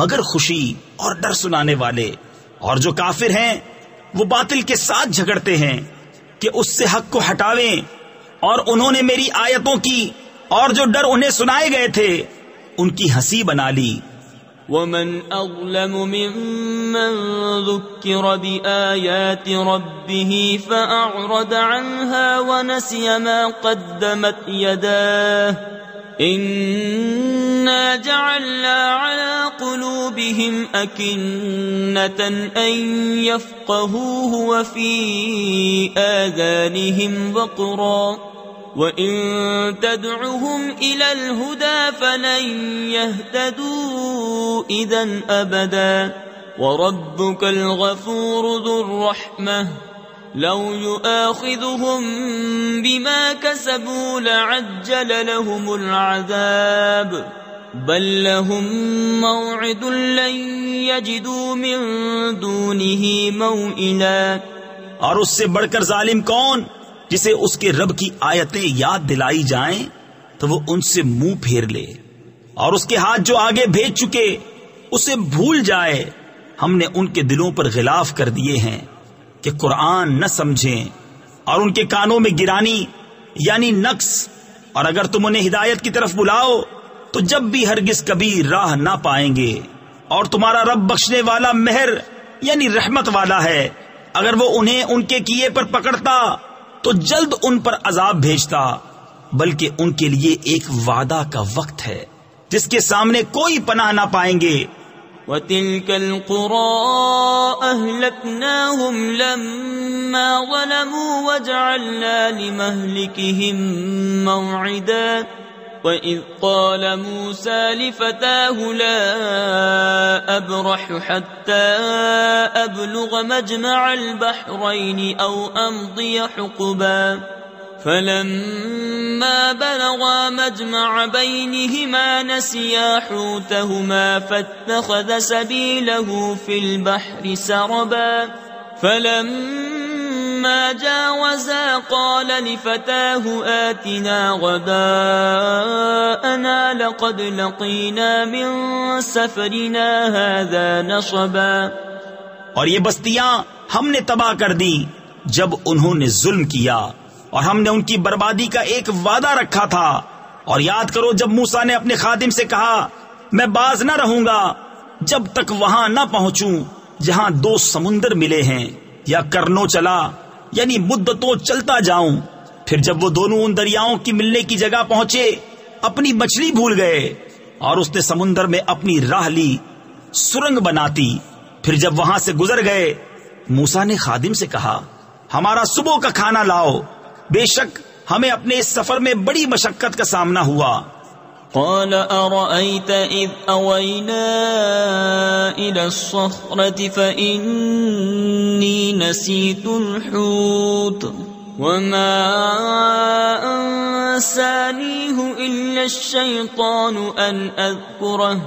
مگر خوشی اور ڈر سنانے والے، اور جو کافر ہیں وہ باطل کے ساتھ جھگڑتے ہیں کہ اس سے حق کو ہٹاویں، اور انہوں نے میری آیتوں کی اور جو ڈر انہیں سنائے گئے تھے ان کی ہنسی بنا لی۔ وَمَنْ أَظْلَمُ مِمَّنْ ذُكِّرَ بِآيَاتِ رَبِّهِ فَأَعْرَضَ عَنْهَا وَنَسِيَ مَا قَدَّمَتْ يَدَاهُ إِنَّا جَعَلْنَا عَلَى قُلُوبِهِمْ أَكِنَّةً أَن يَفْقَهُوهُ وَفِي آذَانِهِمْ وَقْرًا وَإِن تَدْعُهُمْ إِلَى الْهُدَى فَلَن يَهْتَدُوا إِذًا أَبَدًا وَرَبُّكَ الْغَفُورُ ذُو الرَّحْمَةِ لَوْ يُؤَاخِذُهُم بِمَا كَسَبُوا لَعَجَّلَ لَهُمُ الْعَذَابَ بَل لَّهُم مَّوْعِدٌ لَّن يَجِدُوا مِن دُونِهِ مَوْئِلًا۔ اور اس سے بڑھ کر ظالم کون جسے اس کے رب کی آیتیں یاد دلائی جائیں تو وہ ان سے منہ پھیر لے، اور اس کے ہاتھ جو آگے بھیج چکے اسے بھول جائے۔ ہم نے ان کے دلوں پر غلاف کر دیے ہیں کہ قرآن نہ سمجھیں، اور ان کے کانوں میں گرانی یعنی نقص، اور اگر تم انہیں ہدایت کی طرف بلاؤ تو جب بھی ہرگز کبھی راہ نہ پائیں گے۔ اور تمہارا رب بخشنے والا مہر یعنی رحمت والا ہے، اگر وہ انہیں ان کے کیے پر پکڑتا تو جلد ان پر عذاب بھیجتا، بلکہ ان کے لیے ایک وعدہ کا وقت ہے جس کے سامنے کوئی پناہ نہ پائیں گے۔ وَتِلْكَ الْقُرَىٰ أَهْلَكْنَاهُمْ لَمَّا ظَلَمُوا وَجَعَلْنَا لِمَهْلِكِهِم مَّوْعِدًا وَإِذْ قَالَ مُوسَىٰ لِفَتَاهُ لَا أَبْرَحُ حَتَّىٰ أَبْلُغَ مَجْمَعَ الْبَحْرَيْنِ أَوْ أَمْضِيَ حُقُبًا فَلَمَّا بَلَغَا مَجْمَعَ بَيْنِهِمَا نَسِيَا حُوتَهُمَا فَاتَّخَذَ سَبِيلَهُ فِي الْبَحْرِ سَرَبًا فَلَمَّا جَاوَزَا قَالَ لِفَتَاهُ آتِنَا غَدَاءَنَا لَقَدْ لَقِينَا مِن سَفَرِنَا هَٰذَا نَصَبًا۔ اور یہ بستیاں ہم نے تباہ کر دی جب انہوں نے ظلم کیا، اور ہم نے ان کی بربادی کا ایک وعدہ رکھا تھا۔ اور یاد کرو جب موسیٰ نے اپنے خادم سے کہا میں باز نہ رہوں گا جب تک وہاں نہ پہنچوں جہاں دو سمندر ملے ہیں، یا کرنو چلا یعنی مدتوں چلتا جاؤں۔ پھر جب وہ دونوں ان دریاؤں کی ملنے کی جگہ پہنچے اپنی مچھلی بھول گئے، اور اس نے سمندر میں اپنی راہ لی سرنگ بناتی۔ پھر جب وہاں سے گزر گئے موسیٰ نے خادم سے کہا ہمارا صبح کا کھانا لاؤ، بے شک ہمیں اپنے اس سفر میں بڑی مشقت کا سامنا ہوا۔ قال أرأيت إذ أوينا إلى الصخرة فإني نسيت الحوت وما أنسانيه إلا الشيطان أن أذكره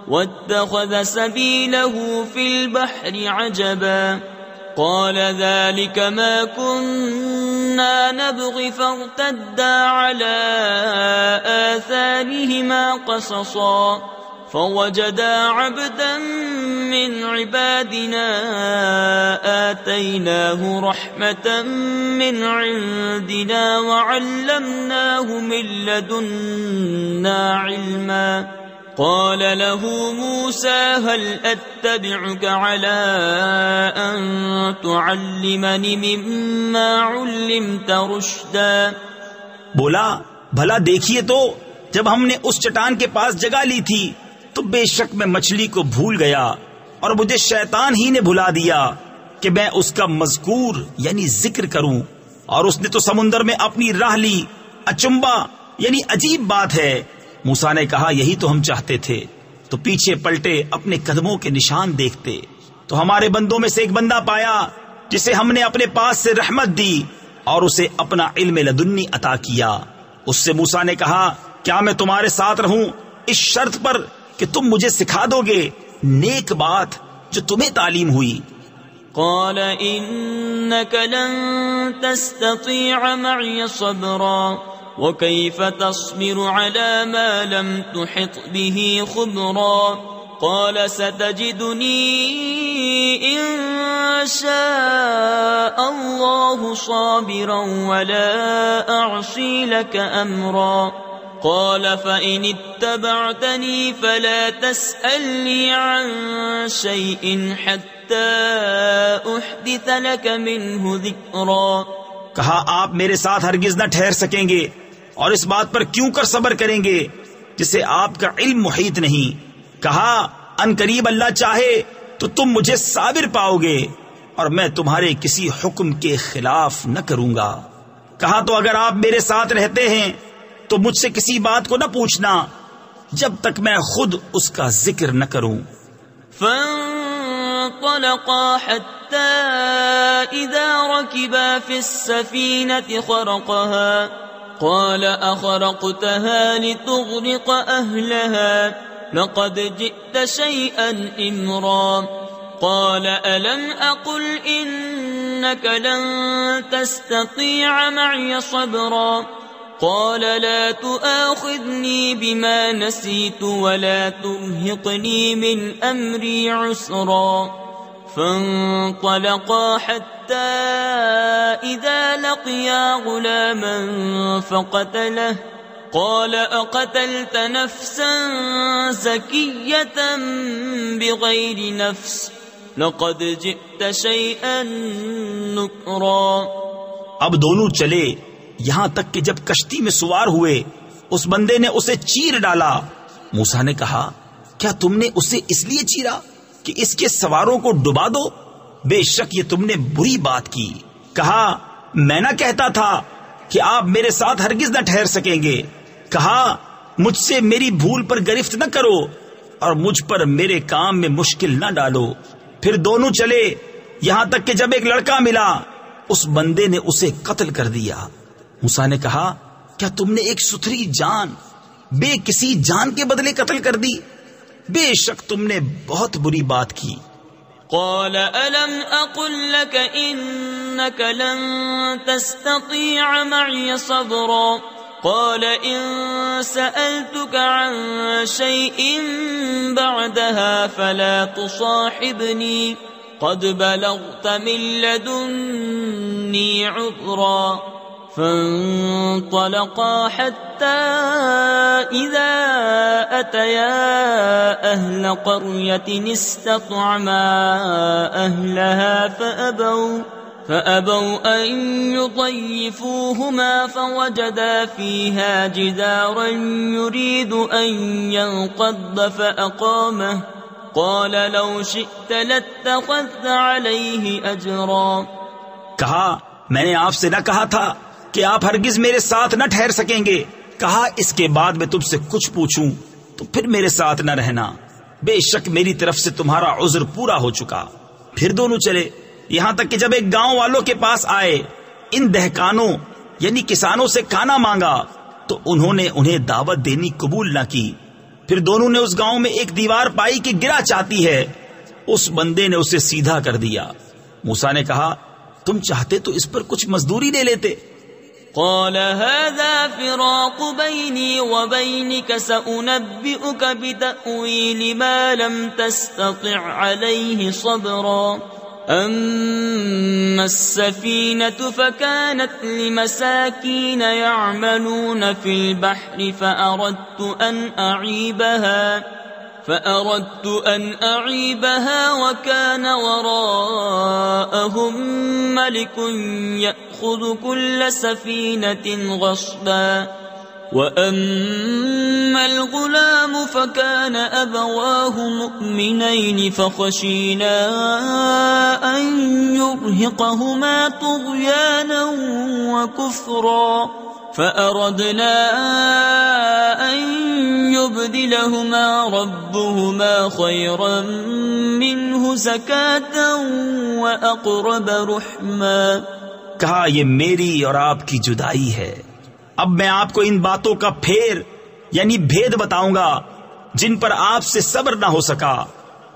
واتخذ سبيله في البحر عجبا قال ذلك ما كنا نبغي فارتدا على آثارهما قصصا فوجدا عبدا من عبادنا آتيناه رحمة من عندنا وعلمناه من لدنا علما قال له موسى هل أتبعك على أن تعلمني مما علمت رشدا۔ بولا بھلا دیکھیے تو جب ہم نے اس چٹان کے پاس جگہ لی تھی تو بے شک میں مچھلی کو بھول گیا اور مجھے شیطان ہی نے بھلا دیا کہ میں اس کا مذکور یعنی ذکر کروں، اور اس نے تو سمندر میں اپنی راہ لی۔ اچمبا یعنی عجیب بات ہے۔ موسیٰ نے کہا یہی تو ہم چاہتے تھے تو پیچھے پلٹے اپنے قدموں کے نشان دیکھتے تو ہمارے بندوں میں سے ایک بندہ پایا جسے ہم نے اپنے پاس سے رحمت دی اور اسے اپنا علم لدنی عطا کیا۔ اس سے موسیٰ نے کہا کیا میں تمہارے ساتھ رہوں اس شرط پر کہ تم مجھے سکھا دو گے نیک بات جو تمہیں تعلیم ہوئی؟ قال إنك لن تستطيع معي صبرا وكيف تصبر على ما لم تحط به خبرا قال ستجدني إن شاء الله صابرا ولا أعصي لك أمرا قال فإن اتبعتني فلا تسألني عن شيء حتى أحدث لك منه ذكرا۔ کہا آپ میرے ساتھ ہرگز نہ ٹھہر سکیں گے اور اس بات پر کیوں کر صبر کریں گے جسے آپ کا علم محیط نہیں۔ کہا ان قریب اللہ چاہے تو تم مجھے صابر پاؤ گے اور میں تمہارے کسی حکم کے خلاف نہ کروں گا۔ کہا تو اگر آپ میرے ساتھ رہتے ہیں تو مجھ سے کسی بات کو نہ پوچھنا جب تک میں خود اس کا ذکر نہ کروں۔ فانطلقا حتى إذا ركبا في السفينة خرقها قال أخرقتها لتغرق أهلها لقد جئت شيئا إمرا قال ألم أقل إنك لن تستطيع معي صبرا قال لا تؤاخذني بما نسيت ولا ترهقني من أمري عسرا فانطلقا حتى إذا لقيا غلاما فقتله قال أقتلت نفسا زكية بغير نفس لقد جئت شيئا نكرا۔ اب دونوں چلے یہاں تک کہ جب کشتی میں سوار ہوئے اس بندے نے اسے چیر ڈالا۔ موسیٰ نے کہا کیا تم نے اسے اس لیے چیرا کہ اس کے سواروں کو ڈبا دو؟ بے شک یہ تم نے بری بات کی۔ کہا میں نہ کہتا تھا کہ آپ میرے ساتھ ہرگز نہ ٹھہر سکیں گے۔ کہا مجھ سے میری بھول پر گرفت نہ کرو اور مجھ پر میرے کام میں مشکل نہ ڈالو۔ پھر دونوں چلے یہاں تک کہ جب ایک لڑکا ملا اس بندے نے اسے قتل کر دیا۔ موسیٰ نے کہا کیا تم نے ایک ستھری جان بے کسی جان کے بدلے قتل کر دی؟ بے شک تم نے بہت بری بات کی۔ قال ألم أقل لك إنك لن تستطيع معي صبرا قال إن سألتك عن شيء بعدها فلا تصاحبني قد بلغت من لدني عذرا فانطلقا حتى إذا أتيا أهل قرية استطعما أهلها فأبوا أن يضيفوهما فوجدا فيها جدارا يريد أن ينقض فأقامه قال لو شئت لاتخذت عليه أجرا۔ کہا میں نے آپ سے نہ کہا تھا کہ آپ ہرگز میرے ساتھ نہ ٹھہر سکیں گے؟ کہا اس کے بعد میں تم سے کچھ پوچھوں تو پھر میرے ساتھ نہ رہنا، بے شک میری طرف سے تمہارا عذر پورا ہو چکا۔ پھر دونوں چلے یہاں تک کہ جب ایک گاؤں والوں کے پاس آئے ان دہقانوں یعنی کسانوں سے کھانا مانگا تو انہوں نے انہیں دعوت دینی قبول نہ کی۔ پھر دونوں نے اس گاؤں میں ایک دیوار پائی کہ گرا چاہتی ہے، اس بندے نے اسے سیدھا کر دیا۔ موسیٰ نے کہا تم چاہتے تو اس پر کچھ مزدوری لے لیتے۔ قال هذا فراق بيني وبينك سأنبئك بتأويل ما لم تستطع عليه صبرا أما السفينة فكانت لمساكين يعملون في البحر فأردت أن أعيبها وكان وراءهم ملك يأخذ كل سفينة غصبا وأما الغلام فكان أبواه مؤمنين فخشينا أن يرهقهما طغيانا وكفرا فأردنا أن ليبدلهما ربهما خيرا منه زكاة وأقرب رحما۔ کہا یہ میری اور آپ کی جدائی ہے، اب میں آپ کو ان باتوں کا پھیر یعنی بھید بتاؤں گا جن پر آپ سے صبر نہ ہو سکا۔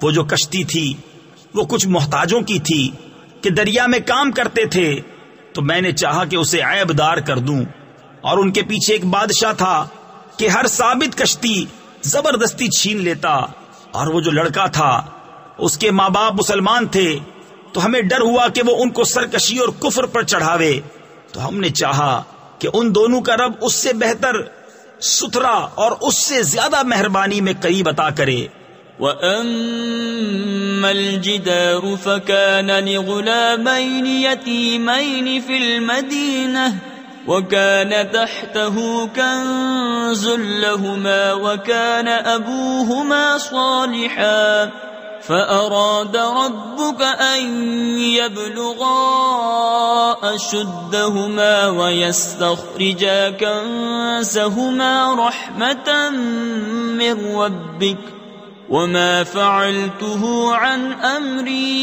وہ جو کشتی تھی وہ کچھ محتاجوں کی تھی کہ دریا میں کام کرتے تھے، تو میں نے چاہا کہ اسے عیب دار کر دوں، اور ان کے پیچھے ایک بادشاہ تھا کہ ہر ثابت کشتی زبردستی چھین لیتا، اور وہ جو لڑکا تھا اس کے ماں باپ مسلمان تھے، تو ہمیں ڈر ہوا کہ وہ ان کو سرکشی اور کفر پر چڑھاوے، تو ہم نے چاہا کہ ان دونوں کا رب اس سے بہتر، ستھرا اور اس سے زیادہ مہربانی میں قریب عطا کرے۔ وَأَمَّا الْجِدَارُ فَكَانَ لِغُلَامَيْنِ يَتِيمَيْنِ فِي الْمَدِينَةِ وَكَانَ تَحْتَهُ كَنْزٌ لَهُمَا وَكَانَ أَبُوهُمَا صَالِحًا فَأَرَادَ رَبُّكَ أَنْ يَبْلُغَا أَشُدَّهُمَا وَيَسْتَخْرِجَا كَنْزَهُمَا رَحْمَةً مِّن رَّبِّكَ وَمَا فَعَلْتُهُ عَنْ أَمْرِي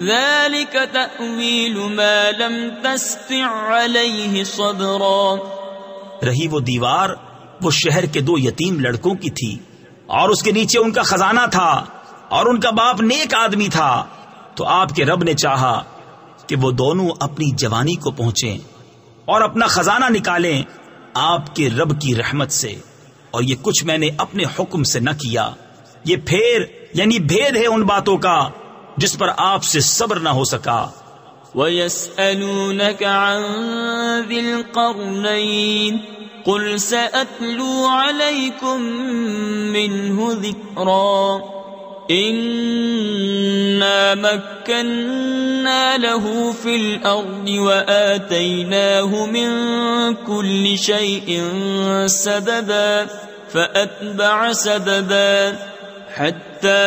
ذَلِكَ تَأْوِيلُ مَا لَمْ تَسْطِع عَلَيْهِ صَبْرًا۔ رہی وہ دیوار، وہ شہر کے دو یتیم لڑکوں کی تھی، اور اس کے نیچے ان کا خزانہ تھا، اور ان کا باپ نیک آدمی تھا، تو آپ کے رب نے چاہا کہ وہ دونوں اپنی جوانی کو پہنچیں اور اپنا خزانہ نکالیں آپ کے رب کی رحمت سے، اور یہ کچھ میں نے اپنے حکم سے نہ کیا۔ یہ پھیر یعنی بھید ہے ان باتوں کا جس پر آپ سے صبر نہ ہو سکا۔ وَيَسْأَلُونَكَ عَنْ ذِي الْقَرْنَيْنِ قُلْ سَأَتْلُو عَلَيْكُمْ مِنْهُ ذِكْرًا إِنَّا مَكَّنَّا لَهُ فِي الْأَرْضِ وَآتَيْنَاهُ مِنْ كُلِّ شَيْءٍ سَبَبًا فَأَتْبَعَ سَبَبًا حَتَّى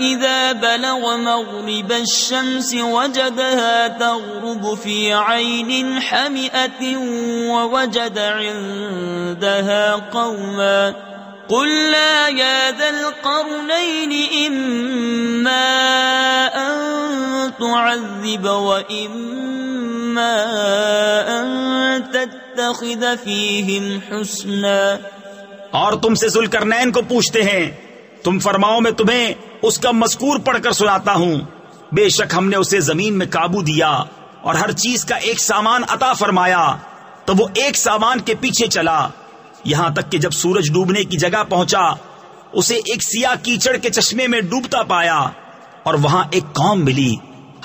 إِذَا بَلَغَ مَغْرِبَ الشَّمْسِ وَجَدَهَا تَغْرُبُ فِي عَيْنٍ حَمِئَةٍ وَوَجَدَ عِندَهَا قَوْمًا قُلْنَا يَا ذَا الْقَرْنَيْنِ إِمَّا أَن تُعَذِّبَ وَإِمَّا أَن تَتَّخِذَ فِيهِمْ حُسْنًا۔ اور تم سے ذوالقرنین کو پوچھتے ہیں، تم فرماؤ میں تمہیں اس کا مذکور پڑھ کر سناتا ہوں۔ بے شک ہم نے اسے زمین میں قابو دیا اور ہر چیز کا ایک سامان عطا فرمایا، تو وہ ایک سامان کے پیچھے چلا، یہاں تک کہ جب سورج ڈوبنے کی جگہ پہنچا اسے ایک سیاہ کیچڑ کے چشمے میں ڈوبتا پایا، اور وہاں ایک قوم ملی۔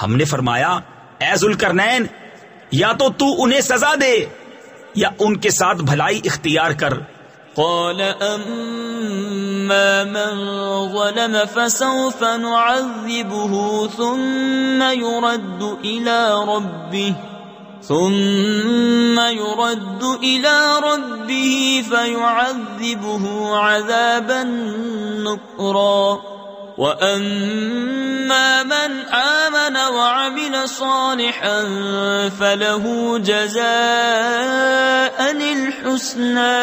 ہم نے فرمایا، اے ذوالقرنین، یا تو انہیں سزا دے یا ان کے ساتھ بھلائی اختیار کر۔ قال أما من ظلم فسوف نعذبه ثم يرد إلى ربه فيعذبه عذابا نكرا وأما من آمن وعمل صالحا فله جزاء الحسنى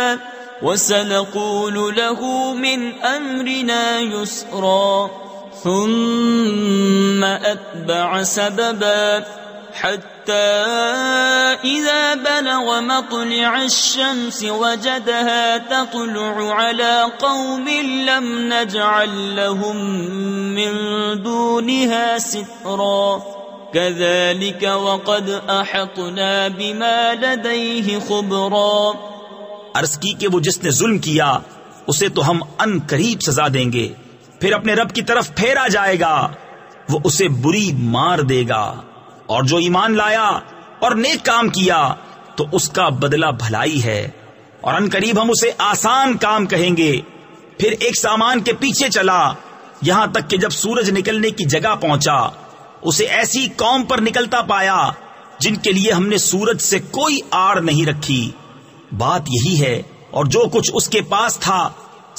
وسنقول له من أمرنا يسرا ثم أتبع سببا حتى إذا بلغ مطلع الشمس وجدها تطلع على قوم لم نجعل لهم من دونها سترا كذلك وقد أحطنا بما لديه خبرا۔ عرض کی کہ وہ جس نے ظلم کیا اسے تو ہم ان قریب سزا دیں گے، پھر اپنے رب کی طرف پھیرا جائے گا، وہ اسے بری مار دے گا، اور جو ایمان لایا اور نیک کام کیا تو اس کا بدلہ بھلائی ہے، اور ان قریب ہم اسے آسان کام کہیں گے۔ پھر ایک سامان کے پیچھے چلا یہاں تک کہ جب سورج نکلنے کی جگہ پہنچا اسے ایسی قوم پر نکلتا پایا جن کے لیے ہم نے سورج سے کوئی آڑ نہیں رکھی۔ بات یہی ہے، اور جو کچھ اس کے پاس تھا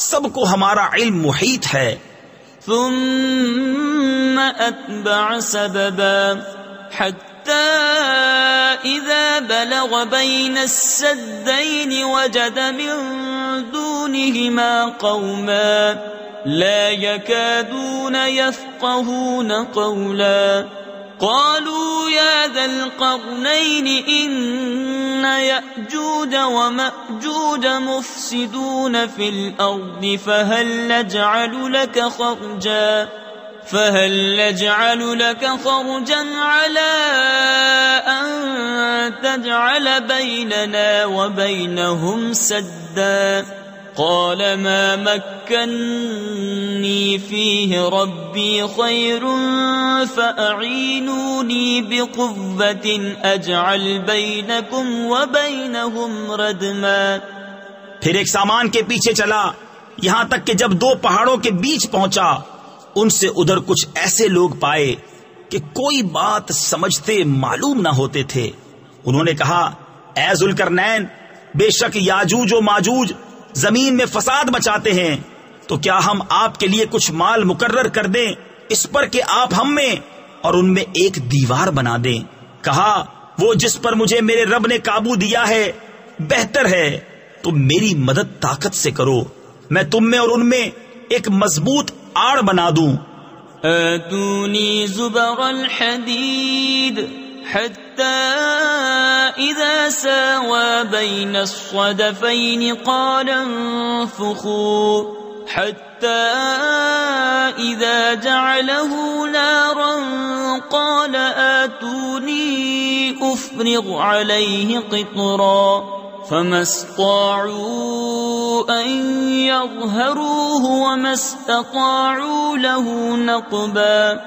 سب کو ہمارا علم محیط ہے۔ ثم أتبع سببا حتى إذا بلغ بين السدين وجد من دونهما قوما لا يكادون يفقهون قولا قالوا يا ذا القرنين إن يأجوج ومأجوج مفسدون في الأرض فهل نجعل لك خرجا على أن تجعل بيننا وبينهم سدا قال ما مكني فيه ربي خير فأعينوني بقوة أجعل بينكم وبينهم ردما. پھر ایک سامان کے پیچھے چلا یہاں تک کہ جب دو پہاڑوں کے بیچ پہنچا ان سے ادھر کچھ ایسے لوگ پائے کہ کوئی بات سمجھتے معلوم نہ ہوتے تھے. انہوں نے کہا اے ذوالقرنین بے شک یاجوج و ماجوج زمین میں فساد مچاتے ہیں تو کیا ہم آپ کے لیے کچھ مال مقرر کر دیں اس پر کہ آپ ہم میں اور ان میں ایک دیوار بنا دیں. کہا وہ جس پر مجھے میرے رب نے قابو دیا ہے بہتر ہے تم میری مدد طاقت سے کرو میں تم میں اور ان میں ایک مضبوط آڑ بنا دوں. آتونی زبر الحدید حتى إذا ساوى بين الصدفين قال انفخوا حتى إذا جعله نارا قال آتوني أفرغ عليه قطرا فما استطاعوا أن يظهروه وما استطاعوا له نقبا.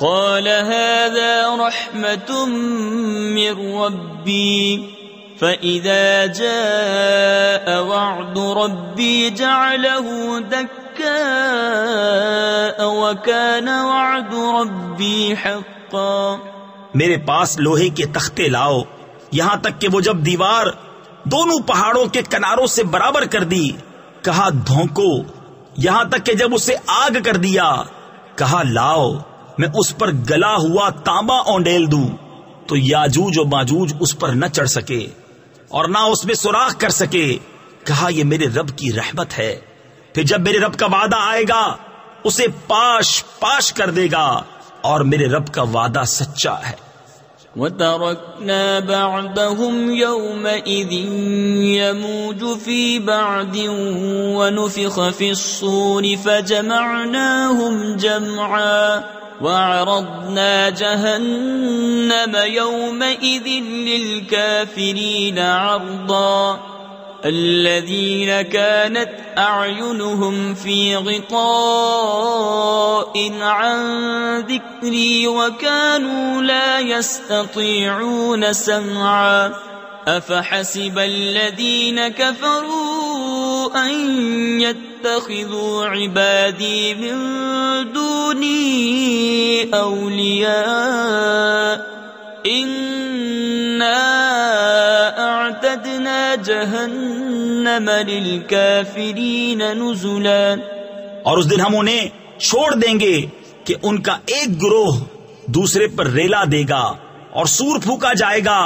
قال هذا رحمة من ربي فإذا جاء وعد ربي جعله دكاء وكان وعد ربي حقا. میرے پاس لوہے کے تختے لاؤ یہاں تک کہ وہ جب دیوار دونوں پہاڑوں کے کناروں سے برابر کر دی کہا دھونکو یہاں تک کہ جب اسے آگ کر دیا کہا لاؤ میں اس پر گلا ہوا تانبا اونڈیل دوں تو یاجوج و ماجوج اس پر نہ چڑھ سکے اور نہ اس میں سوراخ کر سکے. کہا یہ میرے رب کی رحمت ہے پھر جب میرے رب کا وعدہ آئے گا اسے پاش پاش کر دے گا اور میرے رب کا وعدہ سچا ہے. وَتَرَكْنَا بَعْدَهُمْ يَوْمَئِذٍ يَمُوجُ فِي بَعْدٍ وَنُفِخَ فِي الصُّورِ فَجَمَعْنَاهُمْ جَمْعًا وَعَرَضْنَا جَهَنَّمَ يَوْمَئِذٍ لِلْكَافِرِينَ عَرْضًا الَّذِينَ كَانَتْ أَعْيُنُهُمْ فِي غِطَاءٍ عَنْ ذِكْرِي وَكَانُوا لَا يَسْتَطِيعُونَ سَمْعًا أَفَحَسِبَ الَّذِينَ كَفَرُوا أَنْ يَتَّخِذُوا عِبَادِي مِنْ دُونِي أَوْلِيَاءَ إِنَّا اعتدنا جہنم للکافرین نزلا. اور اس دن ہم انہیں چھوڑ دیں گے کہ ان کا ایک گروہ دوسرے پر ریلا دے گا اور سور پھونکا جائے گا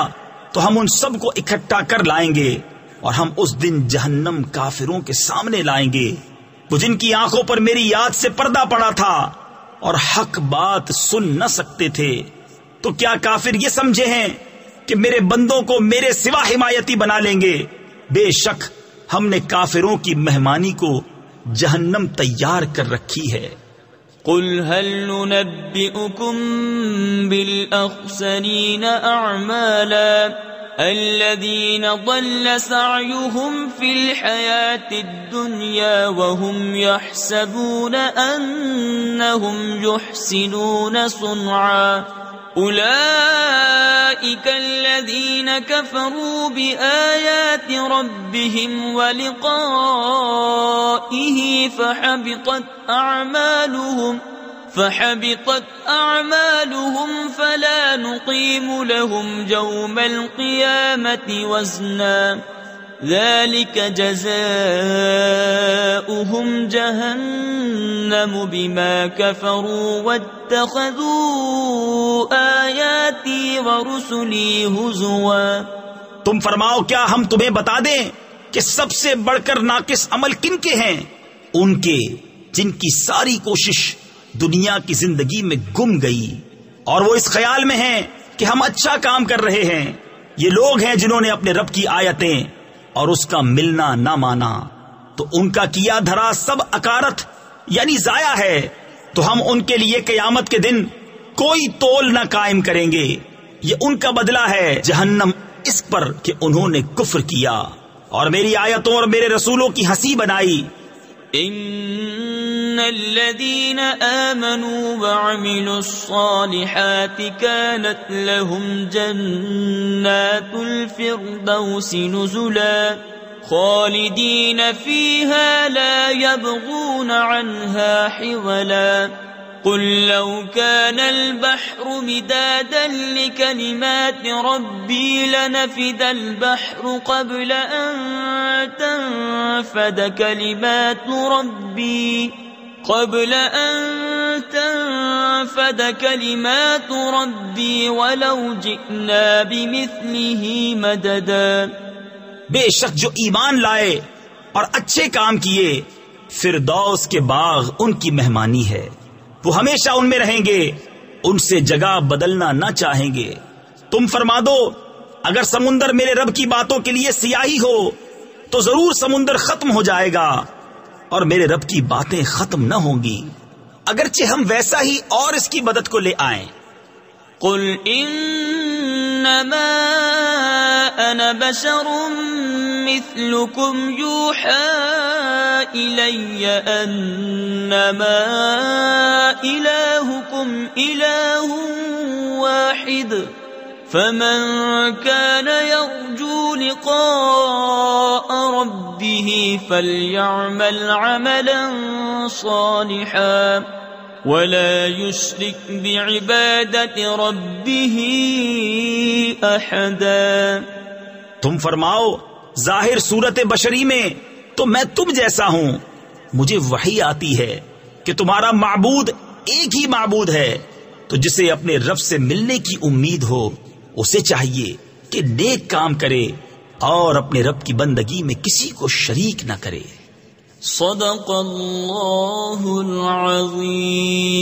تو ہم ان سب کو اکٹھا کر لائیں گے اور ہم اس دن جہنم کافروں کے سامنے لائیں گے وہ جن کی آنکھوں پر میری یاد سے پردہ پڑا تھا اور حق بات سن نہ سکتے تھے. تو کیا کافر یہ سمجھے ہیں کہ میرے بندوں کو میرے سوا حمایتی بنا لیں گے؟ بے شک ہم نے کافروں کی مہمانی کو جہنم تیار کر رکھی ہے. قل هل ننبئكم بالأخسرين أعمالا الذين ضل سعيهم في الحياة الدنيا وهم يحسبون أنهم يحسنون صنعا أولئك الذين كفروا بآيات ربهم ولقائه فحبطت أعمالهم فلا نقيم لهم يوم القيامة وزنا ذلك جزاؤهم جهنم بما كفروا واتخذوا آياتي ورسلي هزوا۔ تم فرماؤ کیا ہم تمہیں بتا دیں کہ سب سے بڑھ کر ناقص عمل کن کے ہیں؟ ان کے جن کی ساری کوشش دنیا کی زندگی میں گم گئی اور وہ اس خیال میں ہیں کہ ہم اچھا کام کر رہے ہیں۔ یہ لوگ ہیں جنہوں نے اپنے رب کی آیتیں اور اس کا ملنا نہ مانا، تو ان کا کیا دھرا سب اکارت یعنی ضائع ہے، تو ہم ان کے لیے قیامت کے دن کوئی تول نہ قائم کریں گے۔ یہ ان کا بدلہ ہے جہنم اس پر کہ انہوں نے کفر کیا اور میری آیتوں اور میرے رسولوں کی ہنسی بنائی۔ ان الذين آمنوا وعملوا الصالحات كانت لهم جنات الفردوس نزلا خالدين فيها لا يبغون عنها حولا قل لو كان البحر مدادا لكلمات ربي لنفد البحر قبل أن تنفد كلمات ربي ولو جئنا بمثله مددا۔ بے شک جو ایمان لائے اور اچھے کام کیے فردوس کے باغ ان کی مہمانی ہے، وہ ہمیشہ ان میں رہیں گے، ان سے جگہ بدلنا نہ چاہیں گے۔ تم فرما دو اگر سمندر میرے رب کی باتوں کے لیے سیاہی ہو تو ضرور سمندر ختم ہو جائے گا اور میرے رب کی باتیں ختم نہ ہوں گی، اگرچہ ہم ویسا ہی اور اس کی مدد کو لے آئیں۔ قل انما انا بشر مثلكم يوحى الي انما الهكم اله واحد فمن كان يرجو لقاء ربه فليعمل عملا صالحا ولا يشرك بعبادة ربه أحدا۔ تم فرماؤ ظاہر صورت بشری میں تو میں تم جیسا ہوں، مجھے وحی آتی ہے کہ تمہارا معبود ایک ہی معبود ہے، تو جسے اپنے رب سے ملنے کی امید ہو اسے چاہیے کہ نیک کام کرے اور اپنے رب کی بندگی میں کسی کو شریک نہ کرے۔ صدق اللہ العظیم۔